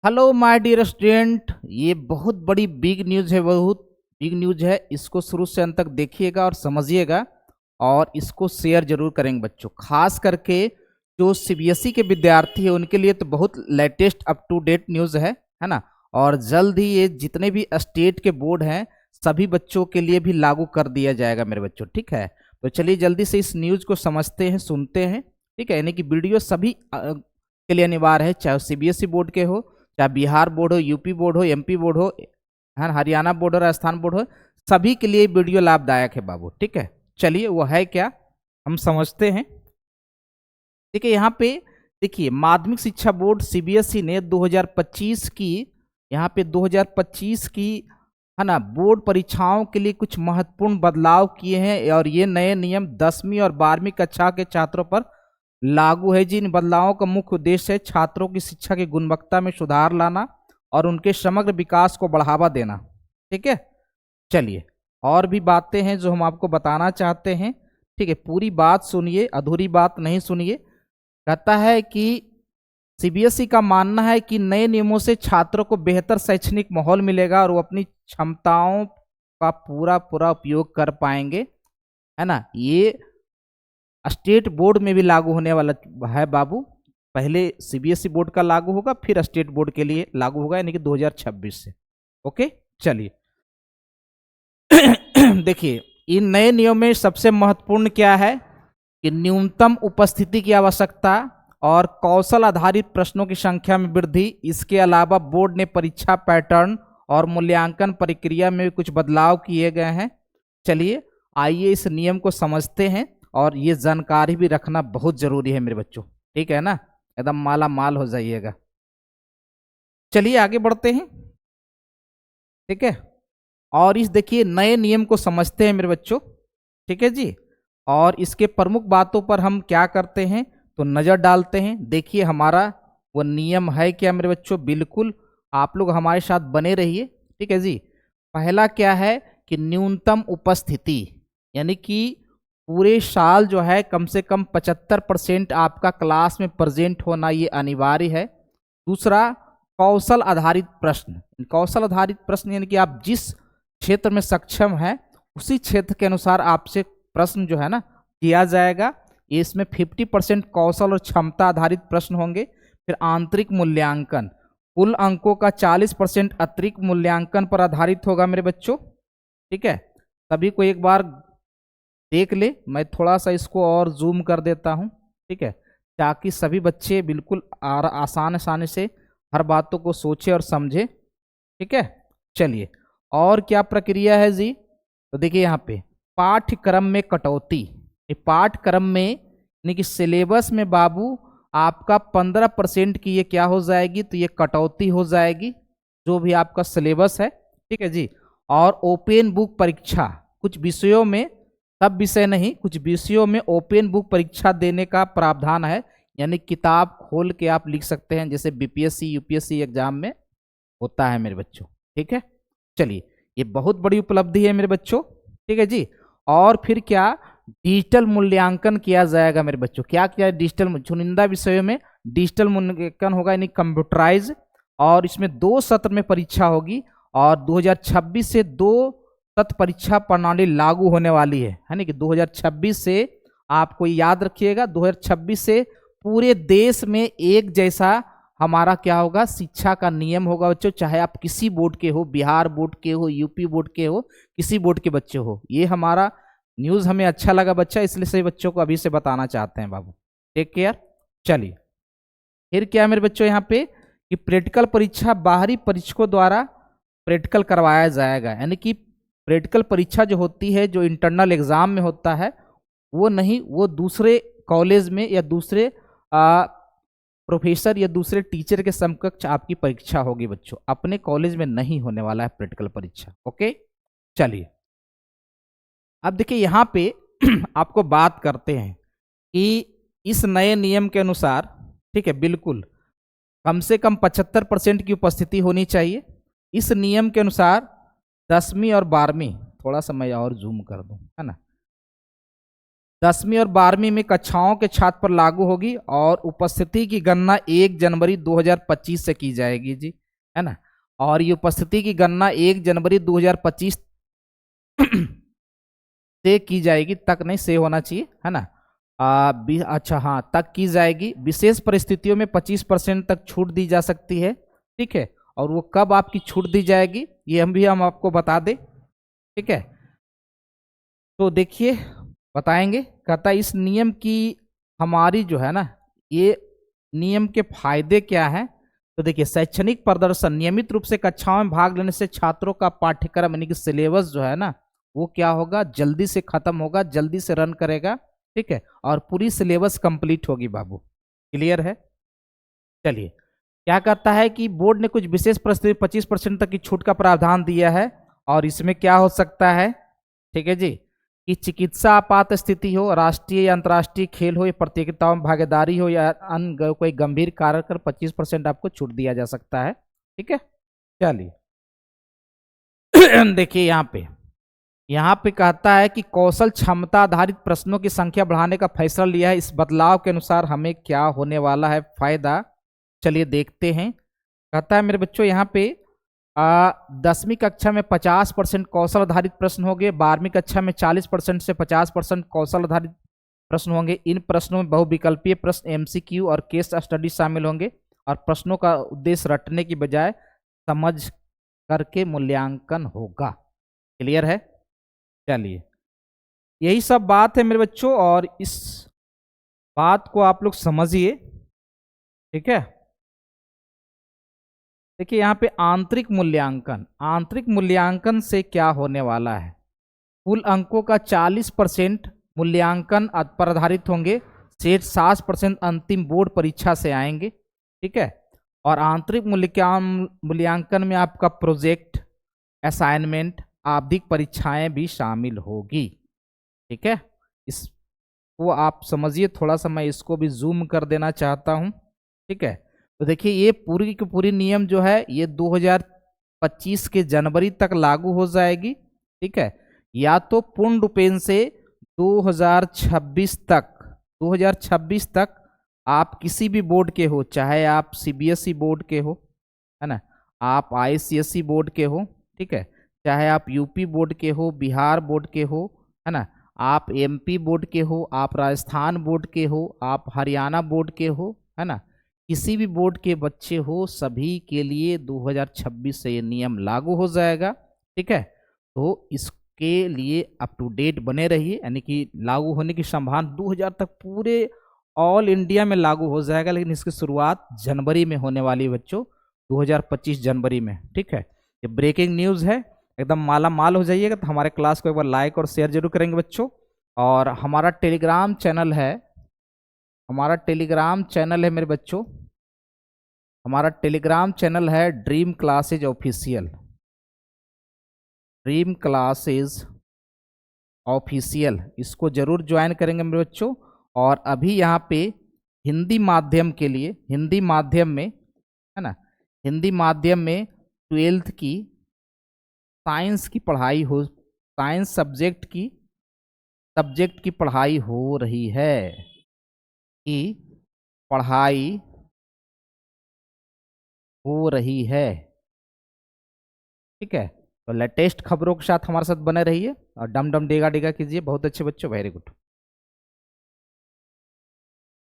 Hello my dear student, ये बहुत बड़ी बिग न्यूज़ है। बहुत बिग न्यूज़ है। इसको शुरू से अंत तक देखिएगा और समझिएगा और इसको शेयर जरूर करेंगे बच्चों। खास करके जो सीबीएसई के विद्यार्थी हैं उनके लिए तो बहुत latest up to date news है ना। और जल्द ही ये जितने भी स्टेट के बोर्ड हैं सभी बच्चों के लिए भी लागू कर दिया जाएगा मेरे बच्चों। ठीक है, तो चलिए जल्दी से इस न्यूज़ को समझते हैं, सुनते हैं। ठीक है, यानी कि वीडियो सभी के लिए अनिवार्य है, चाहे सीबीएसई बोर्ड के हो, चाहे बिहार बोर्ड हो, यूपी बोर्ड हो, एमपी बोर्ड हो, हरियाणा बोर्ड हो, राजस्थान बोर्ड हो, सभी के लिए वीडियो लाभदायक है बाबू। ठीक है, चलिए वो है क्या हम समझते हैं। देखिए यहाँ पे, देखिए माध्यमिक शिक्षा बोर्ड सीबीएसई ने 2025 की, यहाँ पे 2025 की है ना बोर्ड परीक्षाओं के लिए कुछ महत्वपूर्ण बदलाव किए हैं और ये नए नियम 10वीं और 12वीं कक्षा के छात्रों पर लागू है। जिन बदलावों का मुख्य उद्देश्य है छात्रों की शिक्षा की गुणवत्ता में सुधार लाना और उनके समग्र विकास को बढ़ावा देना। ठीक है, चलिए और भी बातें हैं जो हम आपको बताना चाहते हैं। ठीक है, पूरी बात सुनिए, अधूरी बात नहीं सुनिए। कहता है कि सीबीएसई का मानना है कि नए नियमों से छात्रों को बेहतर शैक्षणिक माहौल मिलेगा और वो अपनी क्षमताओं का पूरा पूरा उपयोग कर पाएंगे, है ना। ये स्टेट बोर्ड में भी लागू होने वाला है बाबू। पहले सीबीएसई बोर्ड का लागू होगा, फिर स्टेट बोर्ड के लिए लागू होगा, यानी कि 2026 से। ओके, चलिए देखिए इन नए नियमों में सबसे महत्वपूर्ण क्या है कि न्यूनतम उपस्थिति की आवश्यकता और कौशल आधारित प्रश्नों की संख्या में वृद्धि। इसके अलावा बोर्ड ने परीक्षा पैटर्न और मूल्यांकन प्रक्रिया में कुछ बदलाव किए गए हैं। चलिए आइए इस नियम को समझते हैं और ये जानकारी भी रखना बहुत जरूरी है मेरे बच्चों। ठीक है ना, एकदम माला माल हो जाइएगा। चलिए आगे बढ़ते हैं। ठीक है, और इस देखिए नए नियम को समझते हैं मेरे बच्चों। ठीक है जी, और इसके प्रमुख बातों पर हम क्या करते हैं तो नज़र डालते हैं। देखिए हमारा वो नियम है क्या मेरे बच्चों, बिल्कुल आप लोग हमारे साथ बने रहिए। ठीक है जी, पहला क्या है कि न्यूनतम उपस्थिति, यानी कि पूरे साल जो है कम से कम 75% आपका क्लास में प्रेजेंट होना ये अनिवार्य है। दूसरा, कौशल आधारित प्रश्न। कौशल आधारित प्रश्न यानी कि आप जिस क्षेत्र में सक्षम है उसी क्षेत्र के अनुसार आपसे प्रश्न जो है ना किया जाएगा। इसमें 50% कौशल और क्षमता आधारित प्रश्न होंगे। फिर आंतरिक मूल्यांकन, कुल अंकों का 40% अतिरिक्त मूल्यांकन पर आधारित होगा मेरे बच्चों। ठीक है, सभी को एक बार देख ले, मैं थोड़ा सा इसको और जूम कर देता हूँ। ठीक है, ताकि सभी बच्चे बिल्कुल आसान आसानी से हर बातों को सोचे और समझे। ठीक है, चलिए और क्या प्रक्रिया है जी, तो देखिए यहाँ पे पाठ्यक्रम में कटौती। पाठ्यक्रम में यानी कि सिलेबस में बाबू आपका 15% की ये क्या हो जाएगी, तो ये कटौती हो जाएगी जो भी आपका सिलेबस है। ठीक है जी, और ओपन बुक परीक्षा, कुछ विषयों में, सब विषय नहीं, कुछ विषयों में ओपन बुक परीक्षा देने का प्रावधान है। यानी किताब खोल के आप लिख सकते हैं, जैसे बीपीएससी यूपीएससी एग्जाम में होता है मेरे बच्चों। ठीक है, चलिए ये बहुत बड़ी उपलब्धि है मेरे बच्चों। ठीक है जी, और फिर क्या, डिजिटल मूल्यांकन किया जाएगा मेरे बच्चों। क्या किया, डिजिटल चुनिंदा विषयों में डिजिटल मूल्यांकन होगा, यानी कंप्यूटराइज। और इसमें 2 सत्र में परीक्षा होगी और 2026 से 2 सत्र परीक्षा प्रणाली लागू होने वाली है ना कि 2026 से, आपको याद रखिएगा 2026 से पूरे देश में एक जैसा हमारा क्या होगा, शिक्षा का नियम होगा बच्चों। चाहे आप किसी बोर्ड के हो, बिहार बोर्ड के हो, यूपी बोर्ड के हो, किसी बोर्ड के बच्चे हो। ये हमारा न्यूज़ हमें अच्छा लगा बच्चा, इसलिए सभी बच्चों को अभी से बताना चाहते हैं बाबू। Take care. चलिए फिर क्या है मेरे बच्चों यहाँ पे कि प्रैक्टिकल परीक्षा बाहरी परीक्षकों द्वारा प्रैक्टिकल करवाया जाएगा। यानी कि प्रैक्टिकल परीक्षा जो होती है, जो इंटरनल एग्जाम में होता है, वो नहीं, वो दूसरे कॉलेज में या दूसरे प्रोफेसर या दूसरे टीचर के समकक्ष आपकी परीक्षा होगी बच्चों। अपने कॉलेज में नहीं होने वाला है प्रैक्टिकल परीक्षा। ओके, चलिए अब देखिए यहाँ पे आपको बात करते हैं कि इस नए नियम के अनुसार, ठीक है, बिल्कुल कम से कम 75% की उपस्थिति होनी चाहिए। इस नियम के अनुसार 10वीं और 12वीं, थोड़ा सा मैं और जूम कर दूं, है ना, 10वीं और 12वीं में कक्षाओं के छात्र पर लागू होगी और उपस्थिति की गणना 1 जनवरी 2025 से की जाएगी जी, है ना। और ये उपस्थिति की गणना 1 जनवरी 2025 से की जाएगी, तक नहीं से होना चाहिए, है ना। अच्छा हाँ, तक की जाएगी। विशेष परिस्थितियों में 25% तक छूट दी जा सकती है, ठीक है। और वो कब आपकी छूट दी जाएगी ये हम आपको बता दें, ठीक है। तो देखिए बताएंगे, कहता है इस नियम की हमारी जो है ना, ये नियम के फायदे क्या हैं। तो देखिए, शैक्षणिक प्रदर्शन, नियमित रूप से कक्षाओं में भाग लेने से छात्रों का पाठ्यक्रम यानी कि सिलेबस जो है ना, वो क्या होगा, जल्दी से खत्म होगा, जल्दी से रन करेगा, ठीक है। और पूरी सिलेबस कंप्लीट होगी बाबू, क्लियर है। चलिए, क्या कहता है कि बोर्ड ने कुछ विशेष परिस्थिति 25% तक की छूट का प्रावधान दिया है। और इसमें क्या हो सकता है, ठीक है जी, कि चिकित्सा आपात स्थिति हो, राष्ट्रीय या अंतर्राष्ट्रीय खेल हो, या प्रतियोगिताओं में भागीदारी हो, या अन्य कोई गंभीर कारण कर 25% आपको छूट दिया जा सकता है, ठीक है। चलिए देखिए यहाँ पे कहता है कि कौशल क्षमता आधारित प्रश्नों की संख्या बढ़ाने का फैसला लिया है। इस बदलाव के अनुसार हमें क्या होने वाला है फायदा, चलिए देखते हैं। कहता है मेरे बच्चों यहाँ पे 10वीं कक्षा में 50% कौशल आधारित प्रश्न होंगे, 12वीं कक्षा में 40% से 50% कौशल आधारित प्रश्न होंगे। इन प्रश्नों में बहुविकल्पीय प्रश्न, एमसीक्यू और केस स्टडी शामिल होंगे। और प्रश्नों का उद्देश्य रटने की बजाय समझ करके मूल्यांकन होगा, क्लियर है। चलिए, यही सब बात है मेरे बच्चों, और इस बात को आप लोग समझिए, ठीक है। देखिए यहाँ पे आंतरिक मूल्यांकन से क्या होने वाला है, कुल अंकों का 40% मूल्यांकन पर आधारित होंगे, शेष 60% अंतिम बोर्ड परीक्षा से आएंगे, ठीक है। और आंतरिक मूल्यांकन में आपका प्रोजेक्ट, असाइनमेंट, आवधिक परीक्षाएं भी शामिल होगी, ठीक है। इसको आप समझिए थोड़ा सा, मैं इसको भी जूम कर देना चाहता हूं, ठीक है। तो देखिए, ये पूरी की पूरी नियम जो है ये 2025 के जनवरी तक लागू हो जाएगी, ठीक है। या तो पूर्ण रूपेण से 2026 तक आप किसी भी बोर्ड के हो, चाहे आप सीबीएसई बोर्ड के हो, है ना, आप आईसीएसई बोर्ड के हो, ठीक है, चाहे आप यूपी बोर्ड के हो, बिहार बोर्ड के हो, है ना, आप एमपी बोर्ड के हो, आप राजस्थान बोर्ड के हो, आप हरियाणा बोर्ड के हो, है ना, किसी भी बोर्ड के बच्चे हो, सभी के लिए 2026 से ये नियम लागू हो जाएगा, ठीक है। तो इसके लिए अप टू डेट बने रहिए, यानी कि लागू होने की संभावना 2000 तक पूरे ऑल इंडिया में लागू हो जाएगा, लेकिन इसकी शुरुआत जनवरी में होने वाली है बच्चों, 2025 जनवरी में, ठीक है। ये ब्रेकिंग न्यूज़ है, एकदम माला माल हो जाइएगा। तो हमारे क्लास को एक बार लाइक और शेयर जरूर करेंगे बच्चों। और हमारा टेलीग्राम चैनल है मेरे बच्चों, हमारा टेलीग्राम चैनल है ड्रीम क्लासेज ऑफिशियल, इसको जरूर ज्वाइन करेंगे मेरे बच्चों। और अभी यहाँ पे हिंदी माध्यम में, है ना, हिंदी माध्यम में 12th की साइंस सब्जेक्ट की पढ़ाई हो रही है, ठीक है। तो लेटेस्ट खबरों के साथ हमारे साथ बने रहिए और डम डम डेगा डेगा कीजिए। बहुत अच्छे बच्चों, वेरी गुड।